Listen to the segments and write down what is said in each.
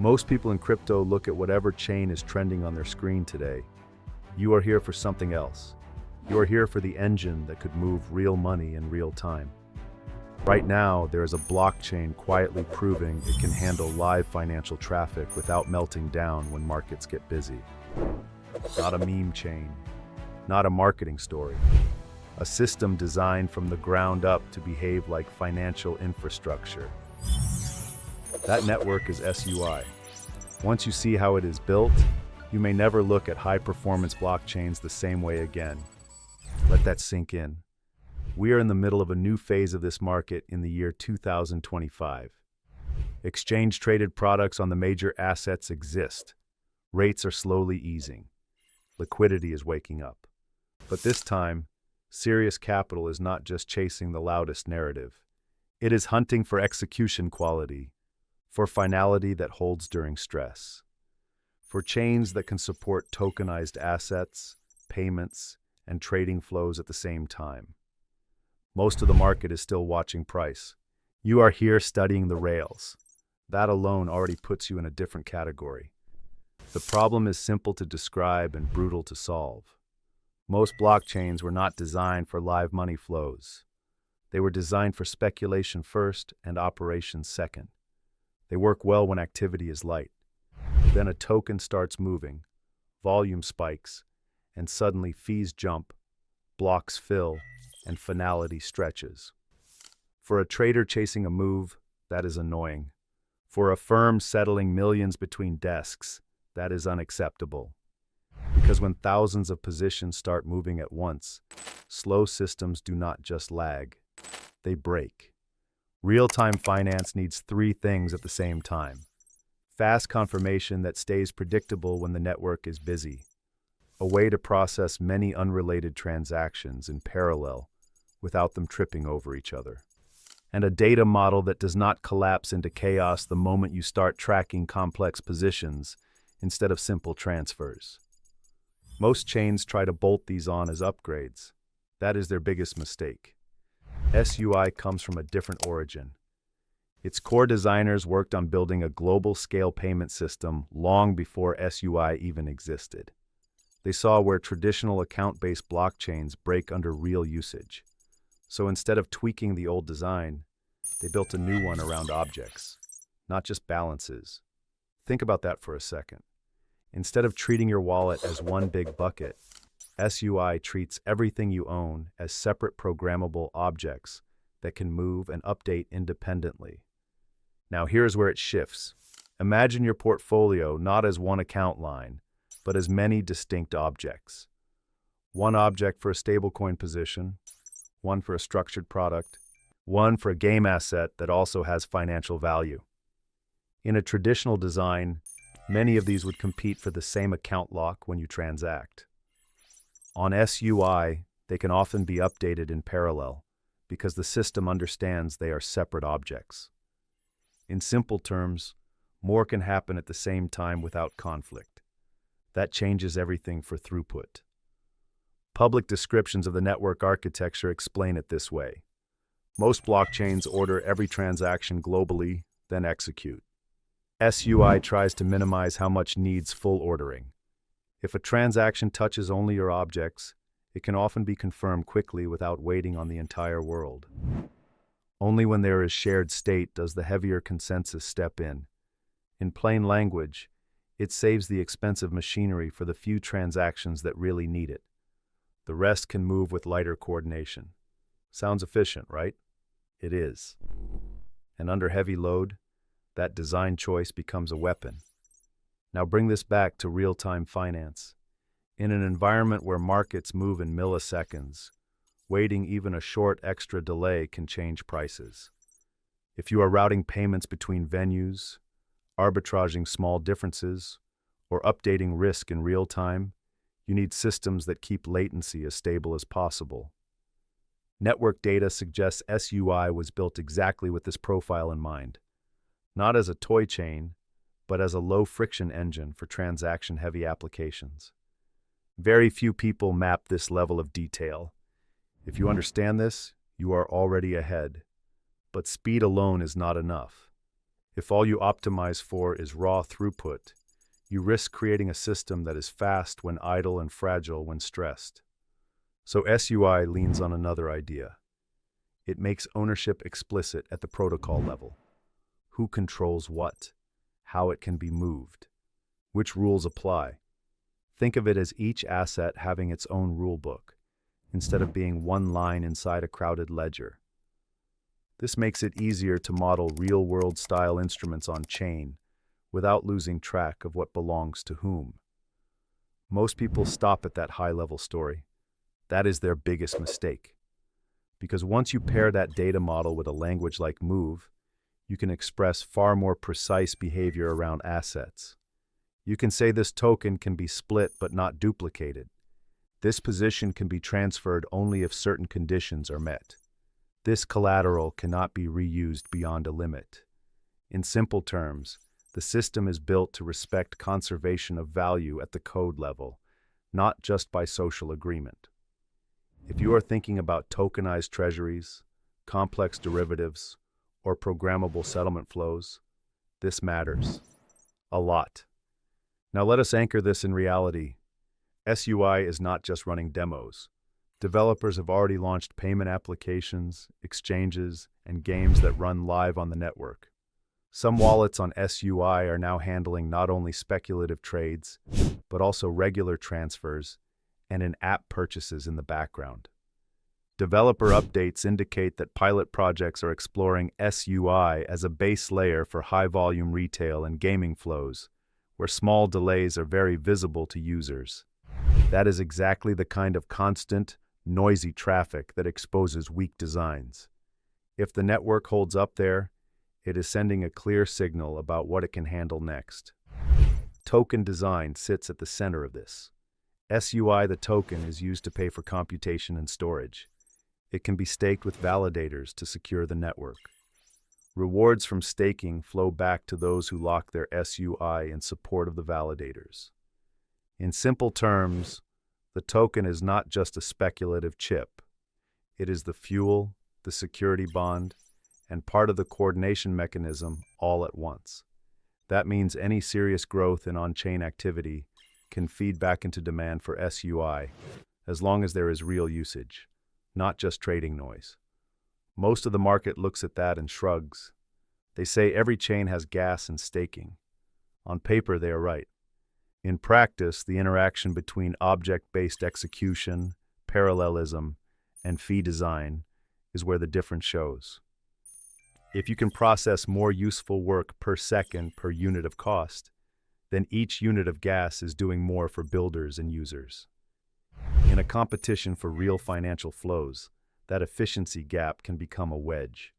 Most people in crypto look at whatever chain is trending on their screen today. You are here for something else. You are here for the engine that could move real money in real time. Right now, there is a blockchain quietly proving it can handle live financial traffic without melting down when markets get busy. Not a meme chain, not a marketing story. A system designed from the ground up to behave like financial infrastructure. That network is SUI. Once you see how it is built, you may never look at high-performance blockchains the same way again. Let that sink in. We are in the middle of a new phase of this market in the year 2025. Exchange-traded products on the major assets exist. Rates are slowly easing. Liquidity is waking up. But this time, serious capital is not just chasing the loudest narrative. It is hunting for execution quality, for finality that holds during stress, for chains that can support tokenized assets, payments, and trading flows at the same time. Most of the market is still watching price. You are here studying the rails. That alone already puts you in a different category. The problem is simple to describe and brutal to solve. Most blockchains were not designed for live money flows. They were designed for speculation first and operations second. They work well when activity is light. Then a token starts moving, volume spikes, and suddenly fees jump, blocks fill, and finality stretches. For a trader chasing a move, that is annoying. For a firm settling millions between desks, that is unacceptable. Because when thousands of positions start moving at once, slow systems do not just lag, they break. Real-time finance needs three things at the same time. Fast confirmation that stays predictable when the network is busy. A way to process many unrelated transactions in parallel without them tripping over each other. And a data model that does not collapse into chaos the moment you start tracking complex positions instead of simple transfers. Most chains try to bolt these on as upgrades. That is their biggest mistake. SUI comes from a different origin. Its core designers worked on building a global-scale payment system long before SUI even existed. They saw where traditional account-based blockchains break under real usage. So instead of tweaking the old design, they built a new one around objects, not just balances. Think about that for a second. Instead of treating your wallet as one big bucket, SUI treats everything you own as separate programmable objects that can move and update independently. Now here's where it shifts. Imagine your portfolio not as one account line, but as many distinct objects. One object for a stablecoin position, one for a structured product, one for a game asset that also has financial value. In a traditional design, many of these would compete for the same account lock when you transact. On SUI, they can often be updated in parallel because the system understands they are separate objects. In simple terms, more can happen at the same time without conflict. That changes everything for throughput. Public descriptions of the network architecture explain it this way. Most blockchains order every transaction globally, then execute. SUI tries to minimize how much needs full ordering. If a transaction touches only your objects, it can often be confirmed quickly without waiting on the entire world. Only when there is shared state does the heavier consensus step in. In plain language, it saves the expensive machinery for the few transactions that really need it. The rest can move with lighter coordination. Sounds efficient, right? It is. And under heavy load, that design choice becomes a weapon. Now bring this back to real-time finance. In an environment where markets move in milliseconds, waiting even a short extra delay can change prices. If you are routing payments between venues, arbitraging small differences, or updating risk in real time, you need systems that keep latency as stable as possible. Network data suggests SUI was built exactly with this profile in mind, not as a toy chain, but as a low-friction engine for transaction-heavy applications. Very few people map this level of detail. If you understand this, you are already ahead. But speed alone is not enough. If all you optimize for is raw throughput, you risk creating a system that is fast when idle and fragile when stressed. So SUI leans on another idea. It makes ownership explicit at the protocol level. Who controls what? How it can be moved? Which rules apply? Think of it as each asset having its own rulebook, instead of being one line inside a crowded ledger. This makes it easier to model real-world style instruments on chain without losing track of what belongs to whom. Most people stop at that high-level story. That is their biggest mistake. Because once you pair that data model with a language like Move, you can express far more precise behavior around assets. You can say this token can be split but not duplicated. This position can be transferred only if certain conditions are met. This collateral cannot be reused beyond a limit. In simple terms, the system is built to respect conservation of value at the code level, not just by social agreement. If you are thinking about tokenized treasuries, complex derivatives, or programmable settlement flows, this matters a lot. Now let us anchor this in reality. SUI is not just running demos. Developers have already launched payment applications, exchanges, and games that run live on the network. Some wallets on SUI are now handling not only speculative trades, but also regular transfers and in-app purchases in the background. Developer updates indicate that pilot projects are exploring SUI as a base layer for high-volume retail and gaming flows, where small delays are very visible to users. That is exactly the kind of constant, noisy traffic that exposes weak designs. If the network holds up there, it is sending a clear signal about what it can handle next. Token design sits at the center of this. SUI, the token, is used to pay for computation and storage. It can be staked with validators to secure the network. Rewards from staking flow back to those who lock their SUI in support of the validators. In simple terms, the token is not just a speculative chip. It is the fuel, the security bond, and part of the coordination mechanism all at once. That means any serious growth in on-chain activity can feed back into demand for SUI, as long as there is real usage, not just trading noise. Most of the market looks at that and shrugs. They say every chain has gas and staking. On paper, they are right. In practice, the interaction between object-based execution, parallelism, and fee design is where the difference shows. If you can process more useful work per second per unit of cost, then each unit of gas is doing more for builders and users. In a competition for real financial flows, that efficiency gap can become a wedge.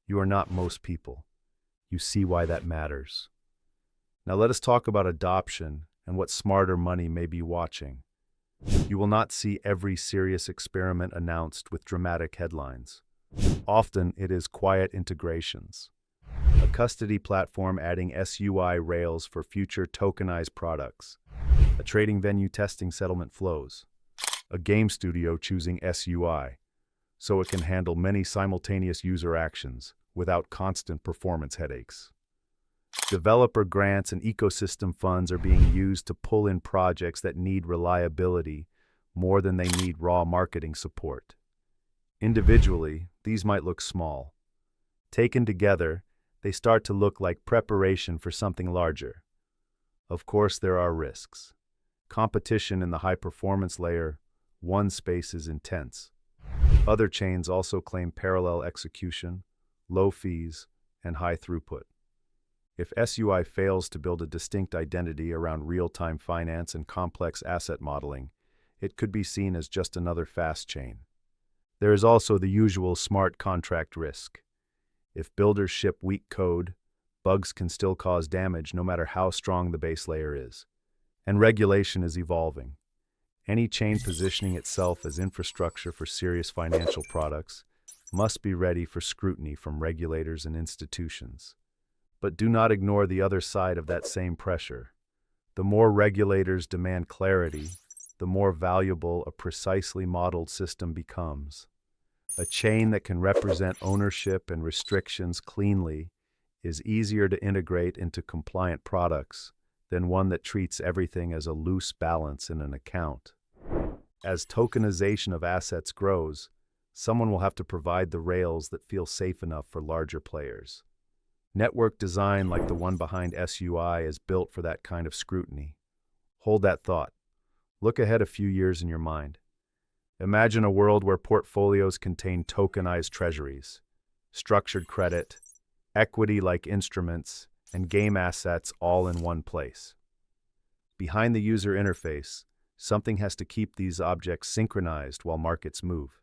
You are not most people. You see why that matters. Now let us talk about adoption and what smarter money may be watching. You will not see every serious experiment announced with dramatic headlines. Often it is quiet integrations. A custody platform adding SUI rails for future tokenized products. A trading venue testing settlement flows. A game studio choosing SUI, so it can handle many simultaneous user actions without constant performance headaches. Developer grants and ecosystem funds are being used to pull in projects that need reliability more than they need raw marketing support. Individually, these might look small. Taken together, they start to look like preparation for something larger. Of course, there are risks. Competition in the high-performance layer, one space is intense. Other chains also claim parallel execution, low fees, and high throughput. If SUI fails to build a distinct identity around real-time finance and complex asset modeling, it could be seen as just another fast chain. There is also the usual smart contract risk. If builders ship weak code, bugs can still cause damage no matter how strong the base layer is. And regulation is evolving. Any chain positioning itself as infrastructure for serious financial products must be ready for scrutiny from regulators and institutions. But do not ignore the other side of that same pressure. The more regulators demand clarity, the more valuable a precisely modeled system becomes. A chain that can represent ownership and restrictions cleanly is easier to integrate into compliant products than one that treats everything as a loose balance in an account. As tokenization of assets grows, someone will have to provide the rails that feel safe enough for larger players. Network design like the one behind SUI is built for that kind of scrutiny. Hold that thought. Look ahead a few years in your mind. Imagine a world where portfolios contain tokenized treasuries, structured credit, equity-like instruments, and game assets all in one place. Behind the user interface, something has to keep these objects synchronized while markets move.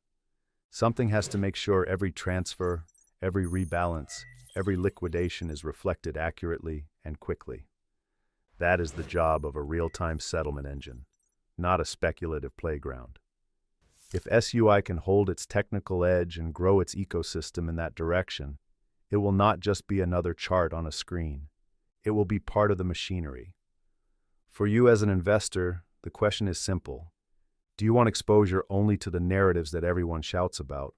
Something has to make sure every transfer, every rebalance, every liquidation is reflected accurately and quickly. That is the job of a real-time settlement engine, not a speculative playground. If SUI can hold its technical edge and grow its ecosystem in that direction, it will not just be another chart on a screen. It will be part of the machinery. For you as an investor, the question is simple. Do you want exposure only to the narratives that everyone shouts about?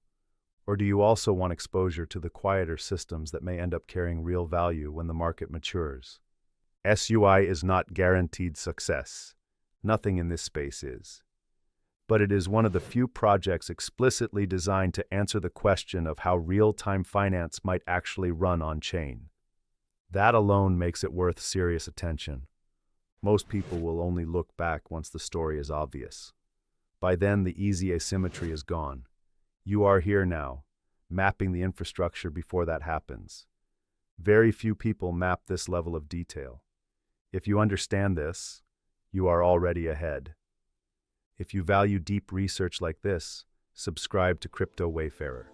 Or do you also want exposure to the quieter systems that may end up carrying real value when the market matures? SUI is not guaranteed success. Nothing in this space is. But it is one of the few projects explicitly designed to answer the question of how real-time finance might actually run on-chain. That alone makes it worth serious attention. Most people will only look back once the story is obvious. By then, the easy asymmetry is gone. You are here now, mapping the infrastructure before that happens. Very few people map this level of detail. If you understand this, you are already ahead. If you value deep research like this, subscribe to Crypto Wayfarer.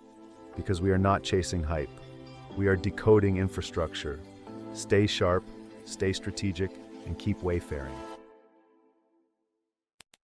Because we are not chasing hype. We are decoding infrastructure. Stay sharp, stay strategic, and keep wayfaring.